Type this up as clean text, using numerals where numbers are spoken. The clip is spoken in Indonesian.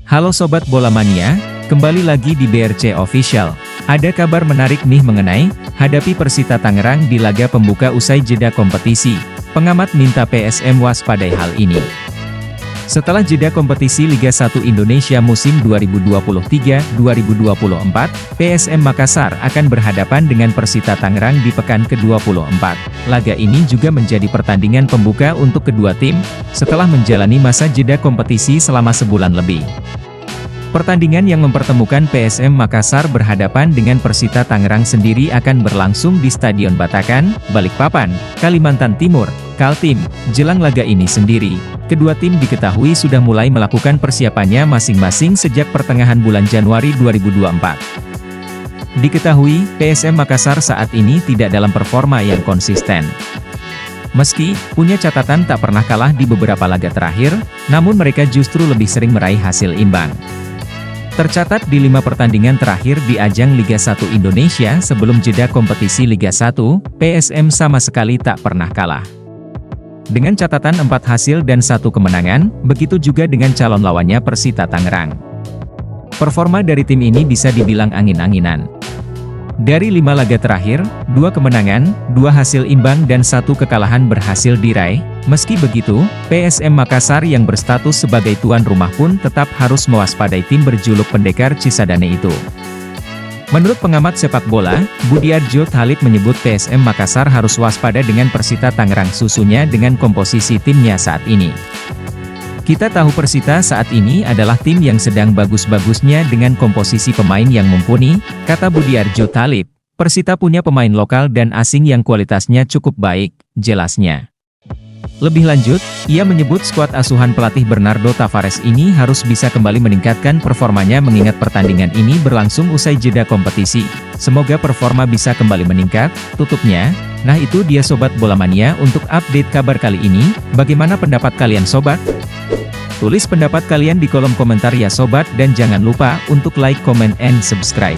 Halo Sobat Bola Mania, kembali lagi di BRC Official. Ada kabar menarik nih mengenai hadapi Persita Tangerang di laga pembuka usai jeda kompetisi. Pengamat minta PSM waspadai hal ini. Setelah jeda kompetisi Liga 1 Indonesia musim 2023-2024, PSM Makassar akan berhadapan dengan Persita Tangerang di pekan ke-24. Laga ini juga menjadi pertandingan pembuka untuk kedua tim, setelah menjalani masa jeda kompetisi selama sebulan lebih. Pertandingan yang mempertemukan PSM Makassar berhadapan dengan Persita Tangerang sendiri akan berlangsung di Stadion Batakan, Balikpapan, Kalimantan Timur, Kaltim. Jelang laga ini sendiri, kedua tim diketahui sudah mulai melakukan persiapannya masing-masing sejak pertengahan bulan Januari 2024. Diketahui, PSM Makassar saat ini tidak dalam performa yang konsisten. Meski punya catatan tak pernah kalah di beberapa laga terakhir, namun mereka justru lebih sering meraih hasil imbang. Tercatat di 5 pertandingan terakhir di ajang Liga 1 Indonesia sebelum jeda kompetisi Liga 1, PSM sama sekali tak pernah kalah. Dengan catatan 4 hasil dan 1 kemenangan, begitu juga dengan calon lawannya Persita Tangerang. Performa dari tim ini bisa dibilang angin-anginan. Dari 5 laga terakhir, 2 kemenangan, 2 hasil imbang dan 1 kekalahan berhasil diraih. Meski begitu, PSM Makassar yang berstatus sebagai tuan rumah pun tetap harus mewaspadai tim berjuluk Pendekar Cisadane itu. Menurut pengamat sepak bola, Budiarjo Thalib menyebut PSM Makassar harus waspada dengan Persita Tangerang susunya dengan komposisi timnya saat ini. Kita tahu Persita saat ini adalah tim yang sedang bagus-bagusnya dengan komposisi pemain yang mumpuni, kata Budiarjo Thalib. Persita punya pemain lokal dan asing yang kualitasnya cukup baik, jelasnya. Lebih lanjut, ia menyebut skuad asuhan pelatih Bernardo Tavares ini harus bisa kembali meningkatkan performanya mengingat pertandingan ini berlangsung usai jeda kompetisi. Semoga performa bisa kembali meningkat, tutupnya. Nah itu dia Sobat Bola Mania untuk update kabar kali ini. Bagaimana pendapat kalian Sobat? Tulis pendapat kalian di kolom komentar ya Sobat dan jangan lupa untuk like, comment, and subscribe.